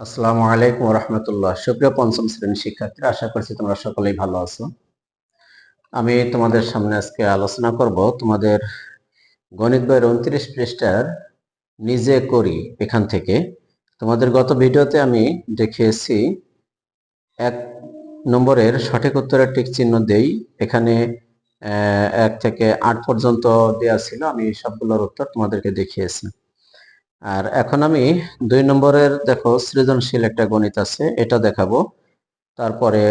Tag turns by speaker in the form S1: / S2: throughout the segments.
S1: আসসালামু আলাইকুম রহমতুল্লাহ। সুপ্রিয় পঞ্চম শ্রেণীর শিক্ষার্থীরা, আশা করছি তোমরা সকলেই ভালো আছো। আমি তোমাদের সামনে আজকে আলোচনা করব তোমাদের গণিত বইয়ের 29 পৃষ্ঠার নিজে করি এখান থেকে। তোমাদের গত ভিডিওতে আমি দেখিয়েছি 1 নম্বরের সঠিক উত্তরের টিক চিহ্ন দেই। এখানে 1 থেকে 8 পর্যন্ত দেওয়া ছিল, আমি সবগুলোর উত্তর তোমাদেরকে দেখিয়েছি। আর এখন আমি 2 নম্বরের দেখো সৃজনশীল একটা গণিত আছে, এটা দেখাবো। তারপরে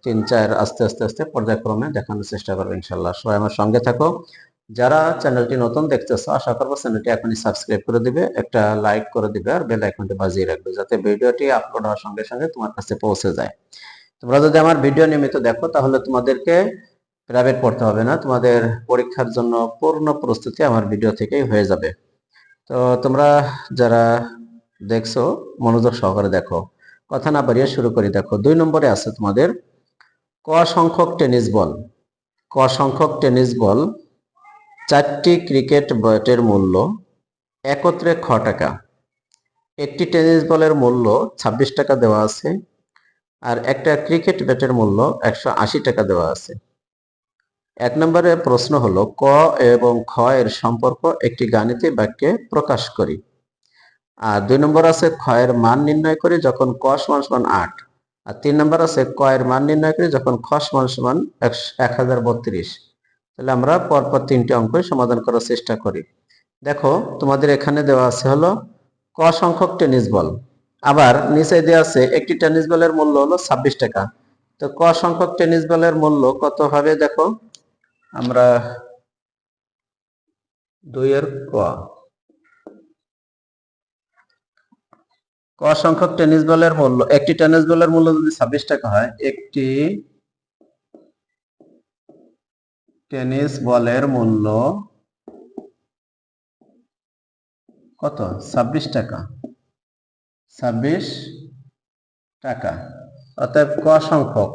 S1: 3, 4 আস্তে আস্তে আস্তে পর্যায়ক্রমে দেখানোর চেষ্টা করবো ইনশাল্লাহ। সবাই আমার সঙ্গে থাকো। যারা চ্যানেলটি নতুন দেখতেছো, আশা করবো চ্যানেলটি এখনই সাবস্ক্রাইব করে দিবে, একটা লাইক করে দিবে, আর বেল আইকনটি বাজিয়ে রাখবে, যাতে ভিডিওটি আপলোড হওয়ার সঙ্গে সঙ্গে তোমার কাছে পৌঁছে যায়। তোমরা যদি আমার ভিডিও নিয়মিত দেখো, তাহলে তোমাদেরকে প্রাইভেট পড়তে হবে না, তোমাদের পরীক্ষার জন্য পূর্ণ প্রস্তুতি আমার ভিডিও থেকেই হয়ে যাবে। তো তোমরা যারা দেখছো মনোযোগ সহকারে দেখো, কথা না বাড়িয়ে শুরু করি। দেখো 2 নম্বরে আছে তোমাদের ক সংখ্যক টেনিস বল। ক সংখ্যক টেনিস বল 4টি ক্রিকেট ব্যাটের মূল্য একত্রে খ টাকা। একটি টেনিস বলের মূল্য 26 টাকা দেওয়া আছে, আর একটা ক্রিকেট ব্যাটের মূল্য 180 টাকা দেওয়া আছে। 1 নম্বরে প্রশ্ন হলো ক এবং খ এর সম্পর্ক একটি গাণিতিক বাক্যে প্রকাশ করি। আর 2 নম্বর আছে খ এর মান নির্ণয় করি যখন ক সমান 8। আর 3 নম্বর আছে ক এর মান নির্ণয় করি যখন খ সমান 1032। তাহলে আমরা পরপর 3টি অঙ্ক সমাধান করার চেষ্টা করি। দেখো তোমাদের এখানে দেওয়া আছে হলো ক সংখ্যক টেনিস বল, আবার নিচে দেওয়া আছে একটি টেনিস বলের মূল্য হলো 26 টাকা। তো ক সংখ্যক টেনিস বলের মূল্য কত হবে? দেখো আমরা 2 এর ক সংখ্যক টেনিস বলের মূল্য, একটি টেনিস বলের মূল্য যদি 26 টাকা হয়, একটি টেনিস বলের মূল্য কত? 26 টাকা। 26 টাকা। অতএব ক সংখ্যক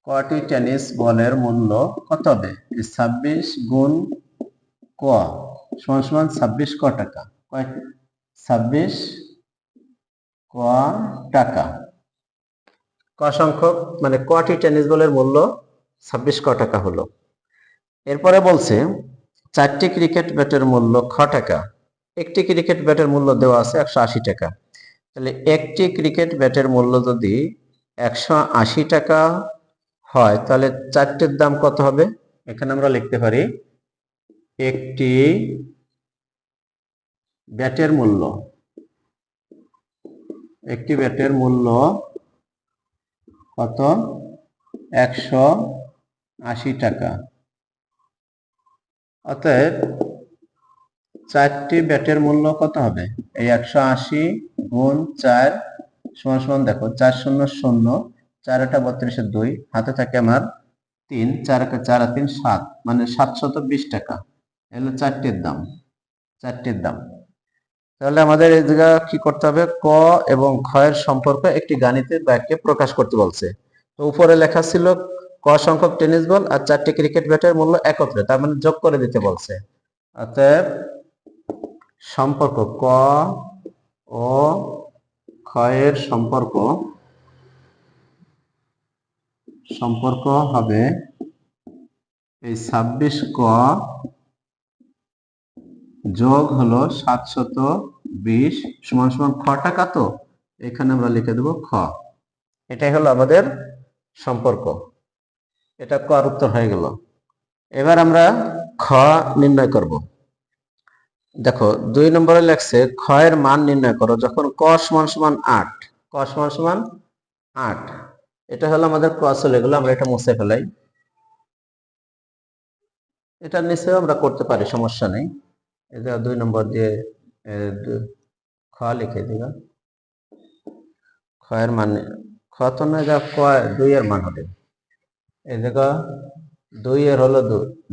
S1: কটি টেনিস বলের মূল্য কত হবে? 26 গুণ ক সমান 26 ক টাকা। 26 ক টাকা। ক সংখ্যক মানে কটি টেনিস বলের মূল্য 26 ক টাকা হলো। এরপরে বলছে 4টি ক্রিকেট ব্যাটের মূল্য খ টাকা। একটি ক্রিকেট ব্যাটের মূল্য দেওয়া আছে 180 টাকা। তাহলে একটি ক্রিকেট ব্যাটের মূল্য যদি 180 টাকা হয়, তাহলে 4টির দাম কত হবে? এখানে আমরা লিখতে পারি একটি ব্যাটের মূল্য কত? 180 টাকা। অতএব 4টি ব্যাটের মূল্য কত হবে? এই 180 গুণ 4 সমান দেখো 4 শূন্য শূন্য, 4 এটা 32 এর 2, হাতে থাকে আমার 3, 4 একে 4 আর 3 7, মানে 720 টাকা এলো 4টির দাম। তাহলে আমাদের এই জায়গা কি করতে হবে? ক এবং খ এর সম্পর্ক একটি গাণিতিক বাক্যে প্রকাশ করতে বলছে। তো উপরে লেখা ছিল ক সংখ্যক টেনিস বল আর 4টি ক্রিকেট ব্যাটের মূল্য একত্রে, তার মানে যোগ করে দিতে বলছে। অতএব সম্পর্ক ক ও খ এর সম্পর্ক হবে এই 26 ক যোগ হলো 720 সমান খ টাকা। তো এখানে আমরা লিখে দেব খ। এটাই হলো আমাদের সম্পর্ক। এটা ক এর উত্তর হয়ে গেল। এবার আমরা খ নির্ণয় করব। দেখো 2 নম্বরে লেখছে খ এর মান নির্ণয় করো যখন ক সমান 8। ক সমান 8, এটা হলো আমাদের ক। চলে গেল, আমরা এটা মুছে ফেলাই। এটা নিচেও আমরা করতে পারি, সমস্যা নেই। এই যে 2 নম্বর দিয়ে খ লিখে দিলাম। খ এর মান খ তো না, যা ক 2 এর মান হবে। এই জায়গা 2 এর হলো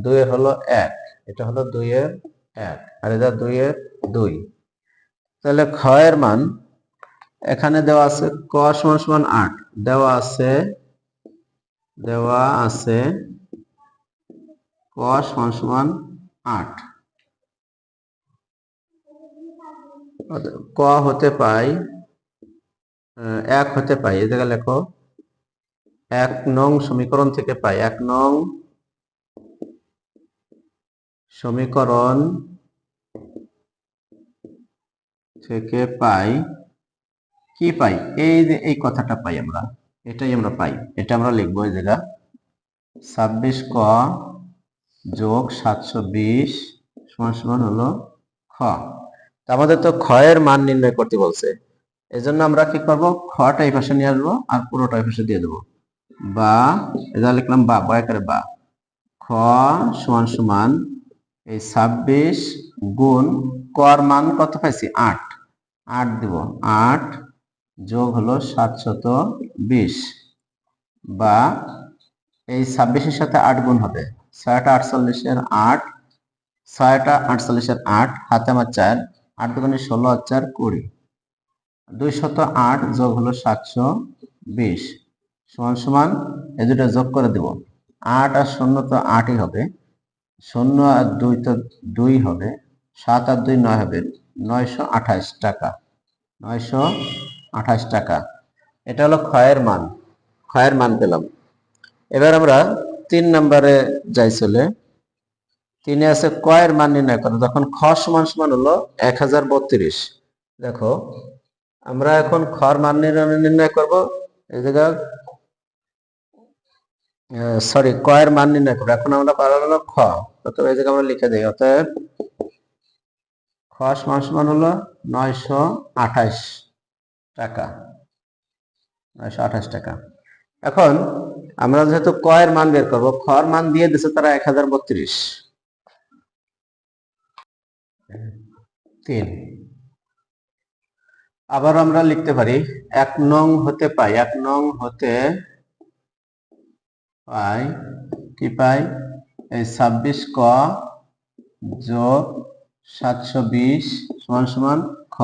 S1: 2 এর হলো 1, এটা হলো 2 এর 1, আর এটা 2 এর 2। তাহলে খ এর মান এখানে দেওয়া আছে ক সমান 8, দেওয়া আছে ক সমান 8। ক হতে পাই 1 হতে পাই, এই জায়গায় লেখো 1 নং সমীকরণ থেকে পাই, 1 নং সমীকরণ থেকে পাই কি পাই, এই যে এই কথাটা পাই আমরা, এটাই আমরা পাই, এটা আমরা লিখবো এই জায়গা 26 ক যোগ 720 সমান সমান হলো খ। আমাদের তো খ এর মান নির্ণয় করতে বলছে, এই জন্য আমরা কি করব, খটা এই পাশে নিয়ে আসবো আর পুরোটা এই পাশে দিয়ে দেবো, বা এটা লিখলাম বা বয়াকারে বা, খ সমান সমান এই 26 গুণ কর মান কত পাইছি 8, 8 দেব, 8 যোগ হলো 720, বা এই 26 এর সাথে 8 গুণ হবে, 6টা 48 এর 8, 6টা 48 এর 8, হাতে আমার 4, 8 দুগুণে 16 আর 4 20, 208 যোগ হলো 720 সমান সমান এই দুটো যোগ করে দেব, 8 আর 0 তো 8ই হবে, 0 আর 2 তো 2 হবে, 7 আর 2 9 হবে, 928 টাকা, 928 টাকা। এটা হলো ক্ষয়ের মান, ক্ষয়ের মান পেলাম। এবার আমরা 3 নম্বরে যাই, চলে 3-এ আছে কয়ের মান নির্ণয় করো, যখন খ সমান সমান হলো 1032। দেখো আমরা এখন খর মান নির্ণয় করব, এই জায়গা সরি কয়ের মান নির্ণয় করবো, এখন আমরা পারবো হলো খ, অতএব এই জায়গায় আমরা লিখে দিই, অতএব খ সমান সমান হলো 928 টাকা, 928 টাকা। এখন আমরা যেহেতু কয়ের মান বের করবো, খর মান দিয়ে দিচ্ছে তারা 1032, 3। আবার আমরা লিখতে পারি 1 নং হতে পাই, 1 নং হতে পাই কি পাই, এই 26 ক যোগ 720 সমান সমান খ,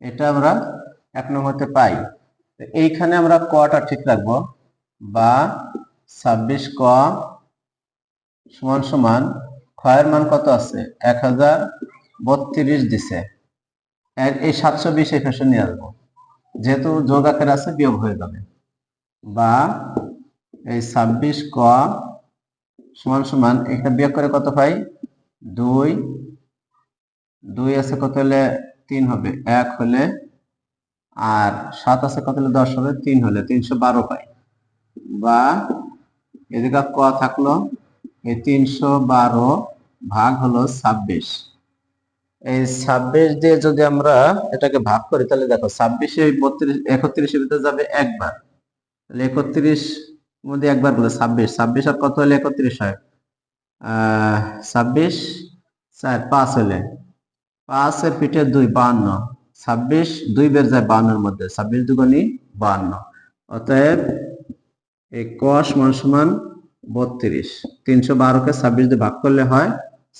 S1: এটা আমরা 1 নং হতে পাই। এইখানে আমরা কটা ঠিক রাখবো, বা 26 ক সমান সমান খ এর মান কত আছে 1032 দিছে, এই 720 এই পাশে নিয়ে আসবো, যেহেতু যোগ আকারে আছে বিয়োগ হয়ে যাবে, বা এই 26 ক সমান সমান এটা বিয়োগ করে কত পাই 2, 2 আছে কত হলে 3 হবে, 1 হলে, আর 7 আছে কত হলে 10 হবে, 3 হলে 312 পাই, বা এদিকে ক থাকলো এই 312 ভাগ হলো 26, এই 26 দিয়ে যদি আমরা এটাকে ভাগ করি তাহলে দেখো 26 31 এর ভিতরে যাবে একবার, তাহলে 31 মধ্যে একবার বলে 26, 26 আর কত হলে 31 হয়, 26 4 5 হলে, 5 এর পিঠে 2 52, 26 2 বের যায় 52 এর মধ্যে, 26 দুগুণী 52, অতএব এই ক সমান সমান 32, 312 কে 26 দিয়ে ভাগ করলে হয়,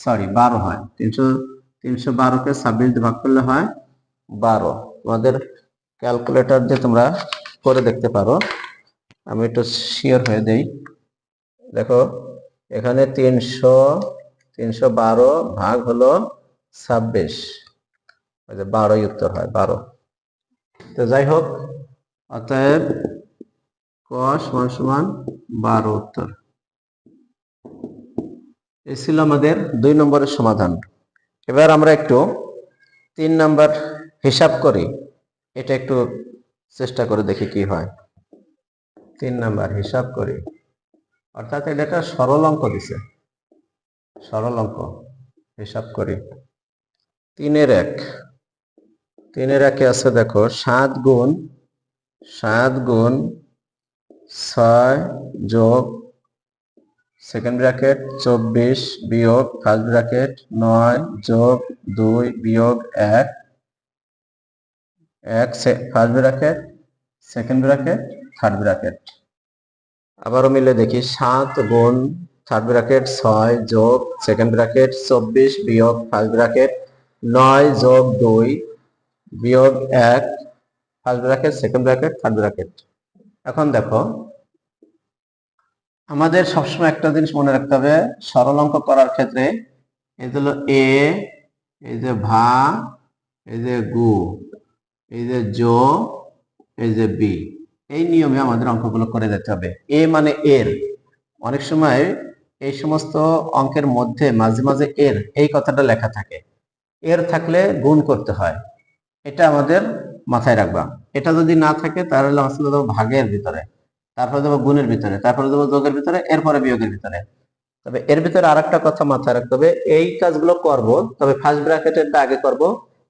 S1: সরি 12 হয়, 312 কে 26 দিয়ে ভাগ করলে হয় 12। তোমাদের ক্যালকুলেটর দিয়ে তোমরা করে দেখতে পারো, আমি একটু শিওর হয়ে দেই। দেখো এখানে 312 ভাগ হলো 26, 12ই উত্তর হয়, 12। তো যাই হোক, অতএব ক সমান সমান 12 উত্তর। এই ছিল আমাদের 2 নম্বরের সমাধান। এবার আমরা একটু 3 নাম্বার হিসাব করি, এটা একটু চেষ্টা করে দেখি কি হয়। 3 নাম্বার হিসাব করি, অর্থাৎ এটা একটা সরল অঙ্ক দিছে, সরল অঙ্ক হিসাব করি। 3-এর 1, 3-এর 1-এ আছে দেখো 7 গুণ 6 যোগ সেকেন্ড ব্র্যাকেট 24 বিয়োগ ফার্স্ট ব্র্যাকেট 9 যোগ 2 বিয়োগ 1 first bracket second bracket third bracket. আবারও মিলে দেখি 7 গুণ থার্ড ব্র্যাকেট 6 যোগ সেকেন্ড ব্র্যাকেট 24 বিয়োগ ফার্স্ট ব্র্যাকেট 9 যোগ 2 বিয়োগ 1 first bracket second bracket third bracket. এখন দেখো আমাদের সবসময় একটা জিনিস মনে রাখতে হবে, সরল অঙ্ক করার ক্ষেত্রে এই হলো এ, এই যে ভা, এই যে গু, এই যে জো, এই যে বি, এই নিয়মে আমাদের অঙ্কগুলো করে যেতে হবে। এ মানে এর, অনেক সময় এই সমস্ত অঙ্কের মধ্যে মাঝে মাঝে এর এই কথাটা লেখা থাকে, এর থাকলে গুণ করতে হয়, এটা আমাদের মাথায় রাখবা। এটা যদি না থাকে তাহলে আসলে দেবো ভাগের ভিতরে, তারপরে দেবো গুণের ভিতরে, তারপরে দেবো যোগের ভিতরে, এরপরে বিয়োগের ভিতরে। তবে এর ভিতরে আরেকটা কথা মাথায় রাখতে হবে, এই কাজগুলো করব তবে ফার্স্ট ব্র্যাকেটেরটা আগে করব,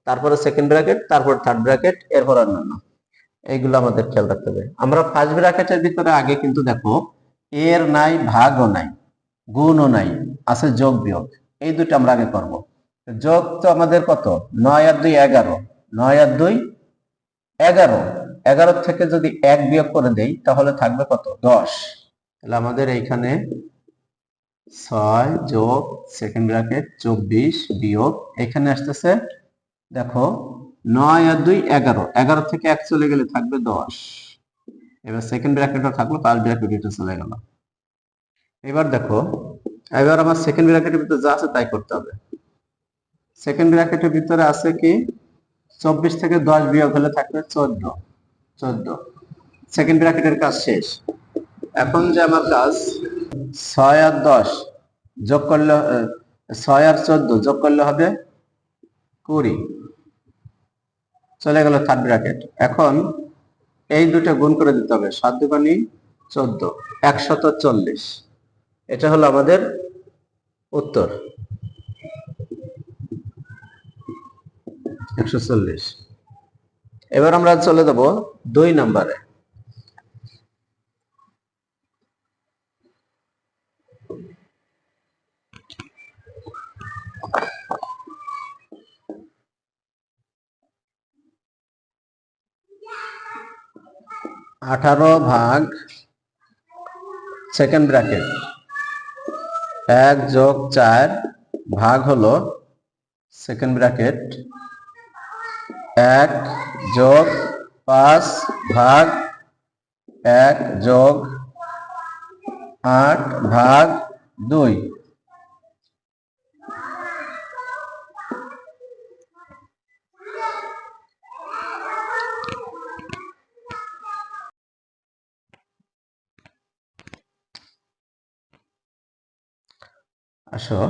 S1: তারপরে সেকেন্ড ব্র্যাকেট, তারপর থার্ড ব্র্যাকেট, এরপর অন্যান্য, এইগুলো আমাদের খেয়াল রাখতে হবে। আমরা ফার্স্ট ব্র্যাকেটের ভিতরে আগে কিন্তু দেখো এর নাই, ভাগও নাই, গুণও নাই, আছে যোগ বিয়োগ, এই দুটো আমরা আগে করব। যোগ তো আমাদের কত, 9 আর 2 11, 9 আর 2 11, 11 থেকে যদি 1 বিয়োগ করে দেই তাহলে থাকবে কত, 10। তাহলে আমাদের এইখানে 6 যোগ সেকেন্ড ব্র্যাকেট 24 বিয়োগ এখানে আসতেছে দেখো 9 আর 2 11, 11 থেকে 1 চলে গেলে থাকবে 10। এবার সেকেন্ড ব্র্যাকেটও থাকলো, ফার্স্ট ব্র্যাকেটটা চলে গেল। এবার দেখো, এবার আমার সেকেন্ড ব্র্যাকেটের ভিতরে যা আছে তাই করতে হবে। সেকেন্ড ব্র্যাকেটের ভিতরে আছে কি, 24 থেকে 10 বিয়োগ হলে থাকবে 14, 14। সেকেন্ড ব্র্যাকেটের কাজ শেষ। এখন যে আমার কাজ 6 আর 10 যোগ করলে, 6 আর 14 যোগ করলে হবে 20, চলে গেল থার্ড ব্র্যাকেট। এখন এই দুটো গুণ করে দিতে হবে, 7 দুগুণে 14, 140, এটা হলো আমাদের উত্তর 140। এবার আমরা চলে যাব 2 নম্বরে। আঠারো ভাগ সেকেন্ড ব্র্যাকেট 1 যোগ 4 ভাগ হলো সেকেন্ড ব্র্যাকেট 1 যোগ 5 ভাগ 1 যোগ 8 ভাগ 2। আসো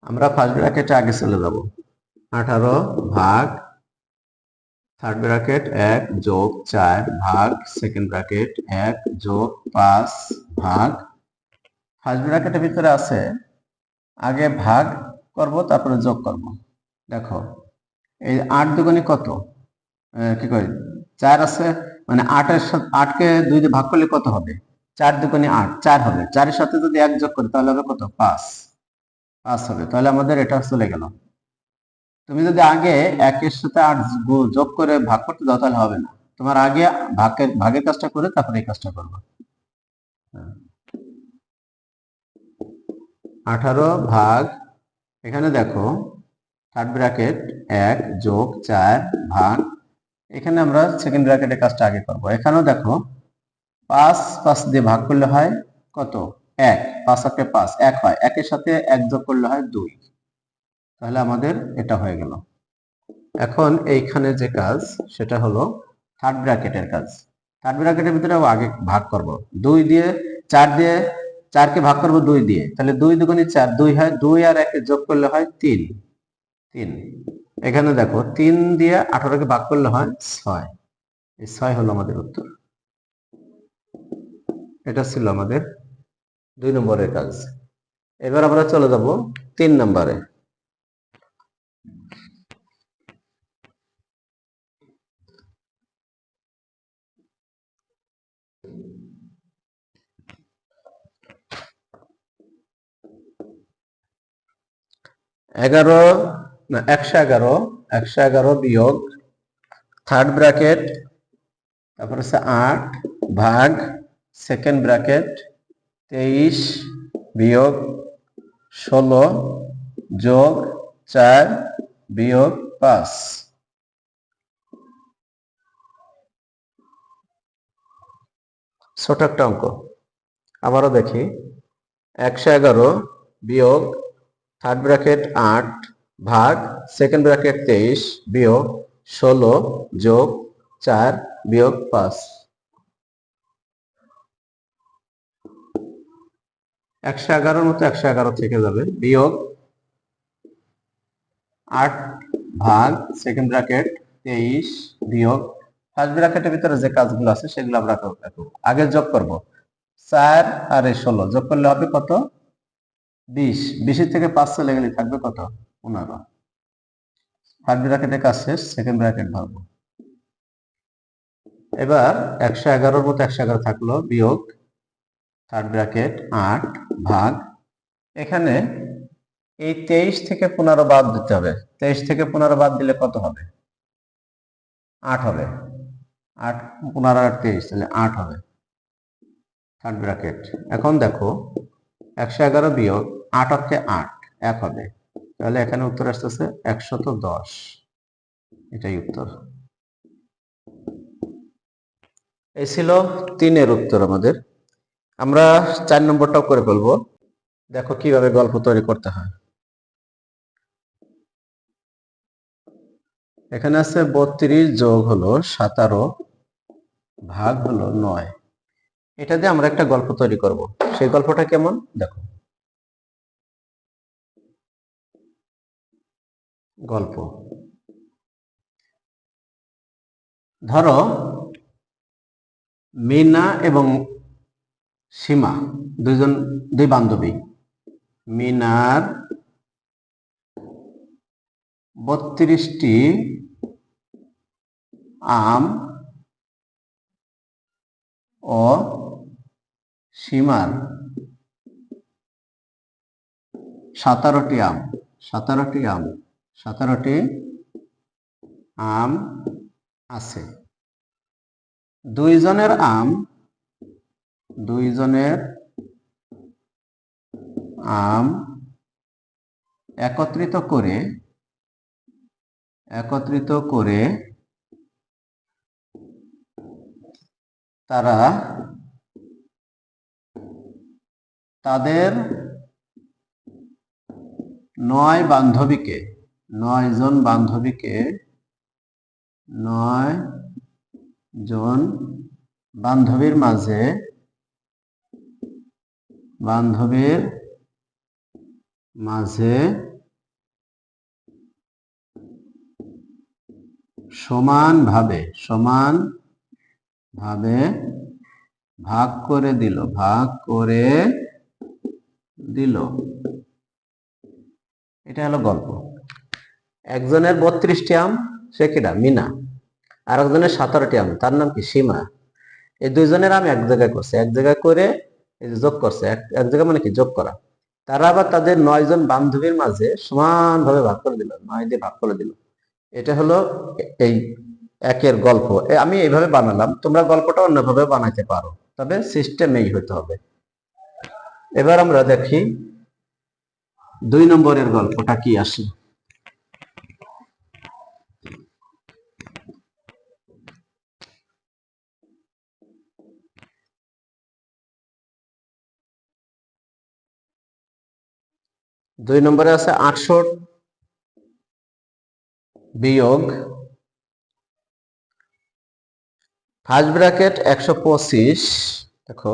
S1: আমরা ফার্স্ট ব্র্যাকেটে আগে চলে যাব। 18 ভাগ থার্ড ব্র্যাকেট 1 যোগ 4 ভাগ সেকেন্ড ব্র্যাকেট 1 যোগ 5 ভাগ, ফার্স্ট ব্র্যাকেটের ভিতরে আছে আগে ভাগ করব তারপরে যোগ করব। দেখো এই 8 দুগুণে কত, কি কই 4 আছে, মানে 8 সাথে 8 কে 2 দিয়ে ভাগ করলে কত হবে, 4 দুগুণে 8, 4 হবে। 4 এর সাথে যদি 1 যোগ করি তাহলে হবে কত, 5, 5 হবে। তাহলে আমাদের এটা চলে গেল। তুমি যদি আগে 1 এর সাথে 8 যোগ করে ভাগ করতে দাও তাহলে হবে না, তোমার আগে ভাগের কাজটা করে তারপরে এই কাজটা করবে। 18 ভাগ, এখানে দেখো থার্ড ব্র্যাকেট 1 যোগ 4 ভাগ, এখানে আমরা সেকেন্ড ব্র্যাকেটের কাজটা আগে করব। এখানেও দেখো 5 5 দিয়ে ভাগ করলে হয় কত, 1, 5 আর 5 1 হয়, 1 এর সাথে 1 যোগ করলে হয় 2। তাহলে আমাদের এটা হয়ে গেল। এখন এইখানে যে কাজ সেটা হলো থার্ড ব্র্যাকেটের কাজ। থার্ড ব্র্যাকেটের ভিতরে আগে ভাগ করব, 2 দিয়ে 4 দিয়ে, 4 কে ভাগ করব 2 দিয়ে, তাহলে 2 দুগুণে 4, 2 হয়, 2 আর 1 যোগ করলে হয় 3, 3। এখানে দেখো 3 দিয়ে 18 কে ভাগ করলে হয় 6, এই 6 হলো আমাদের উত্তর। এটা ছিল আমাদের 2 নম্বরের কাজ। এবার আমরা চলে যাব 3 নম্বরে। এগারো না 111, 111 বিয়োগ থার্ড ব্র্যাকেট, তারপর হচ্ছে 8 ভাগ সেকেন্ড ব্র্যাকেট 23 বিয়োগ 16 যোগ 4 বিয়োগ 5। ছোট একটা অঙ্ক আবারও দেখি। 111 বিয়োগ থার্ড ব্র্যাকেট 8 ভাগ সেকেন্ড ব্র্যাকেট 23 বিয়োগ 16 যোগ 4 বিয়োগ 5। 111 মতো 111 থেকে যাবে, বিয়োগ 8 ভাগ সেকেন্ড ব্র্যাকেট 23 বিয়োগ ফার্স্ট ব্র্যাকেটের ভিতরে যে কাজগুলো আছে সেগুলো আমরা করব। আগে যোগ করব 4 আর 16 যোগ করলে হবে কত? 20। 20 থেকে 5 চলে গেলে থাকবে কত? 15। ফার্স্ট ব্র্যাকেটের কাজ শেষ, সেকেন্ড ব্র্যাকেট ভাঙবো। এবার 111 মতো 111 থাকলো, বিয়োগ থার্ড ব্র্যাকেট 8 ভাগ, এখানে এই 23 থেকে 15 বাদ দিতে হবে। 23 থেকে 15 বাদ দিলে কত হবে? 8 হবে। 8 15 আর 23 তাহলে 8 হবে থার্ড ব্র্যাকেট। এখন দেখো 111 বিয়োগ 8 অক্ষে 8 1 হবে, তাহলে এখানে উত্তর আসতেছে 110। এটাই উত্তর। এই ছিল 3-এর উত্তর আমাদের। আমরা 4 নম্বরটাও করে ফেলবো। দেখো কিভাবে গল্প তৈরি করতে হয়। এখানে আছে 32 যোগ হলো 17 ভাগ হলো 9। এটা দিয়ে আমরা একটা গল্প তৈরি করব। সেই গল্পটা কেমন দেখো। গল্প, ধরো মিনা এবং সীমা দুই বান্ধবী। মিনার 32টি আম ও সীমার 17টি আম। 17টি আম আছে। দুইজনের আম একত্রিত করে তারা তাদের 9 জন বান্ধবীর মাঝে সমানভাবে ভাগ করে দিল। এটা হলো গল্প। একজনের 32টি আম, সে কিনা মিনা, আর একজনের 17টি আম, তার নাম কি সীমা। এই দুইজনের আম এক জায়গায় করছে, এক জায়গায় করে এই যে যোগ করছে, এক জায়গায় মানে কি যোগ করা। তারা আবার তাদের 9 জন বান্ধবীর মাঝে সমানভাবে ভাগ করে দিল, 9 দিয়ে ভাগ করে দিল। এটা হলো এই একের গল্প। আমি এইভাবে বানালাম, তোমরা গল্পটা অন্যভাবে বানাইতে পারো, তবে সিস্টেম এই হতে হবে। এবার আমরা দেখি 2 নম্বরের গল্পটা কি আসে। দুই নম্বরে আছে 800 বিয়োগ ফার্স্ট ব্র্যাকেট 125। দেখো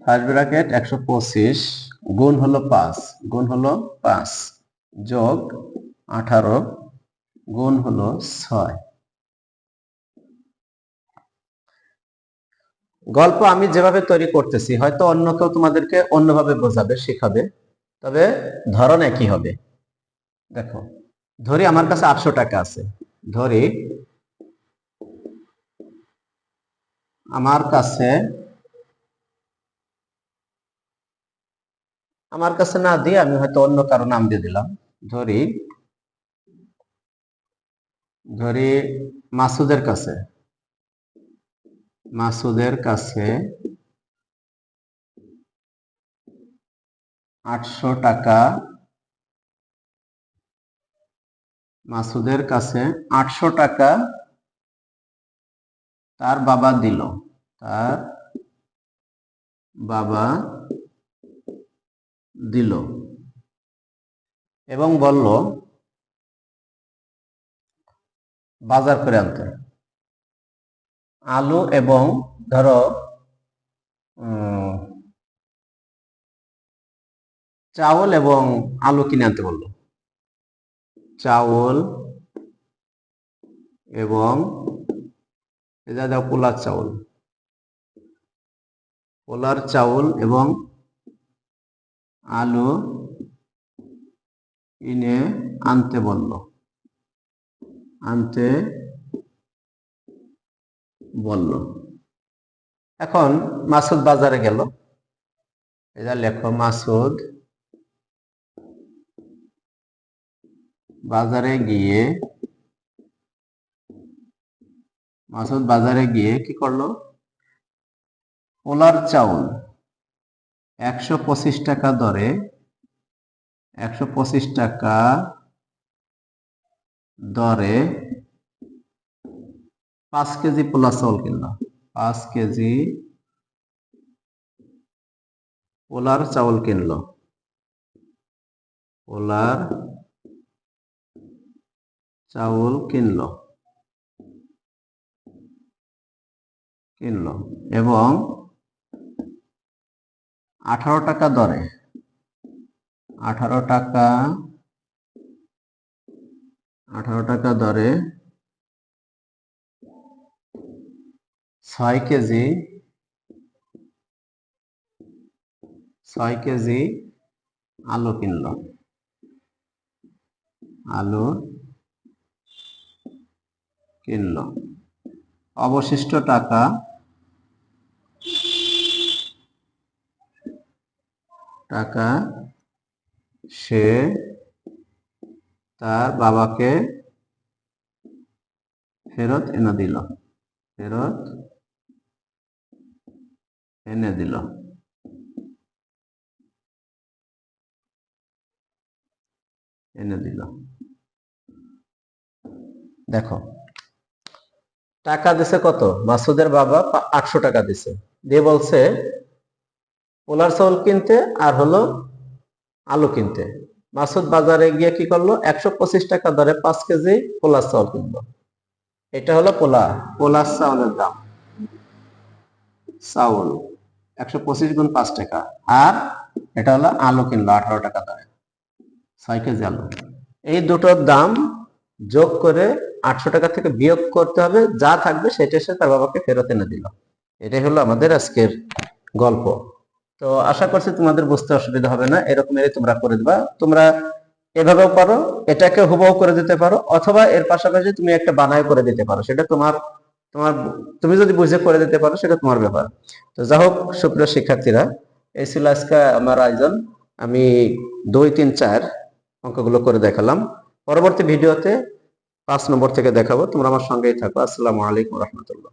S1: ফার্স্ট ব্র্যাকেট 125 গুণ হলো 5 যোগ 18 গুণ হলো 6। গল্প আমি যেভাবে তৈরি করতেছি হয়তো অন্য কেউ তোমাদেরকে অন্যভাবে বোঝাবে, শেখাবে, তবে ধরন একই হবে। দেখো ধরি আমার কাছে 800 টাকা আছে। ধরি আমার কাছে না দিয়ে আমি হয়তো অন্য কারো নাম দিয়ে দিলাম। ধরি মাসুদের কাছে 800 টাকা। মাসুদের কাছে 800 টাকা তার বাবা দিল। এবং বলল বাজার করে আনতে। আলু এবং ধরো চাউল এবং আলু কিনে আনতে বলল। চাউল এবং এটা দাও পোলার চাউল, পোলার চাউল এবং আলু কিনে আনতে বলল, আনতে বলল। এখন মাসুদ বাজারে গেল, এটা লেখো মাসুদ বাজারে গিয়ে, মাসুদ বাজারে গিয়ে কি করলো? পোলার চাউল 125 টাকা দরে, 125 টাকা দরে 5 কেজি পোলার চাউল কিনলো। 5 কেজি পোলার চাউল কিনলো, পোলার চাউল কিনলো এবং 18 টাকা দরে, 18 টাকা দরে 6 কেজি আলু কিনলো, আলু কিনলো। অবশিষ্ট টাকা সে তার বাবাকে ফেরত এনে দিল, ফেরত এনে দিল। দেখো টাকা দিছে কত? মাসুদের বাবা 800 টাকা দিছে, দিয়ে বলছে পোলার চাউল কিনতে আর হলো আলু কিনতে। মাসুদ বাজারে গিয়ে কি করলো? 125 টাকা দরে 5 কেজি পোলার চাউল কিনলো। এটা হলো পোলার চাউলের দাম। চাউল 125 গুণ 5 টাকা, আর এটা হলো আলু কিনলো 18 টাকা দরে, 6 কেজি আলু। এই দুটোর দাম যোগ করে 800 টাকা থেকে বিয়োগ করতে হবে, যা থাকবে সেটা সে তার বাবাকে ফেরত এনে দিল। এটাই হলো আমাদের আজকের গল্প। তো আশা করছি তোমাদের বুঝতে অসুবিধা হবে না, এরকমেরই তোমরা করে দিবা। তোমরা এভাবেও পারো, এটাকে হুবহু করে দিতে পারো, অথবা এর পাশাপাশি তুমি একটা বানায় করে দিতে পারো, সেটা তোমার তুমি যদি বুঝে করে দিতে পারো সেটা তোমার ব্যাপার। তো যাই হোক সুপ্রিয় শিক্ষার্থীরা, এই ছিল আজকে আমার আয়োজন। আমি 2, 3, 4 অঙ্কগুলো করে দেখালাম। পরবর্তী ভিডিওতে 5 নম্বর থেকে দেখাবো। তোমরা আমার সঙ্গেই থাকো। আসসালামু আলাইকুম রহমতুল্লাহ।